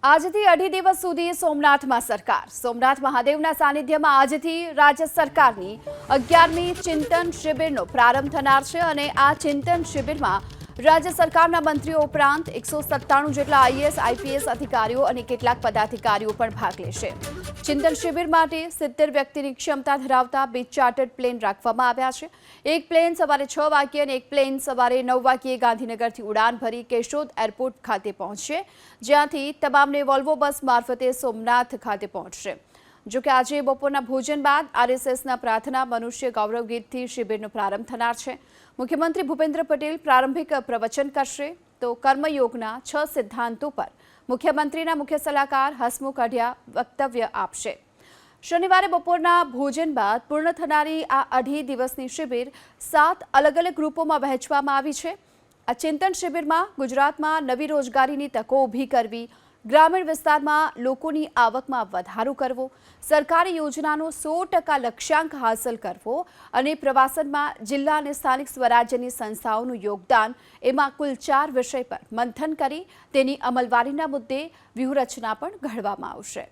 આજથી 2.5 દિવસ સુધી સોમનાથમાં સરકાર. સોમનાથ મહાદેવના સાનિધ્યમાં આજથી રાજ્ય સરકારની 11મી ચિંતન શિબિરનો પ્રારંભ થનાર છે અને આ ચિંતન શિબિરમાં રાજ્ય સરકારના મંત્રીઓ ઉપરાંત 197 જેટલા આઈએએસ આઈપીએસ અધિકારીઓ અને કેટલાક પદાધિકારીઓ પણ ભાગ લેશે. ચિંતન શિબિર માટે 70 વ્યક્તિની ક્ષમતા ધરાવતા 2 ચાર્ટર્ડ પ્લેન રાખવામાં આવ્યા છે. એક પ્લેન સવારે 6 વાગ્યે અને એક પ્લેન સવારે 9 વાગ્યે ગાંધીનગરથી ઉડાન ભરી કેશોદ એરપોર્ટ ખાતે પહોંચશે, જ્યાંથી તમામને વોલ્વો બસ મારફતે સોમનાથ ખાતે પહોંચશે. જો કે આજે બપોરના ભોજન બાદ આરએસએસના પ્રાર્થના મનુષ્ય ગૌરવ ગીતથી શિબિરનો પ્રારંભ થનાર છે. મુખ્યમંત્રી ભૂપેન્દ્ર પટેલ પ્રારંભિક પ્રવચન કરશે તો કર્મયોગના 6 સિદ્ધાંતો પર મુખ્યમંત્રીના મુખ્ય સલાહકાર હસમુખ અઢિયા વક્તવ્ય આપશે. શનિવારે બપોરના ભોજન બાદ પૂર્ણ થનારી આ 2.5 દિવસની શિબિર 7 અલગ અલગ ગ્રુપોમાં વહેંચવામાં આવી છે. આ ચિંતન શિબિરમાં ગુજરાતમાં નવી રોજગારીની તકો ઊભી કરવી, ગ્રામીણ વિસ્તારમાં લોકોની આવકમાં વધારો કરવો, સરકારી યોજનાનો 100% લક્ષ્યાંક હાંસલ કરવો અને પ્રવાસનમાં જિલ્લા અને સ્થાનિક સ્વરાજ્યની સંસ્થાઓનું યોગદાન એમાં કુલ 4 વિષય પર મંથન કરી તેની અમલવારીના મુદ્દે વ્યૂહરચના પણ ઘડવામાં આવશે.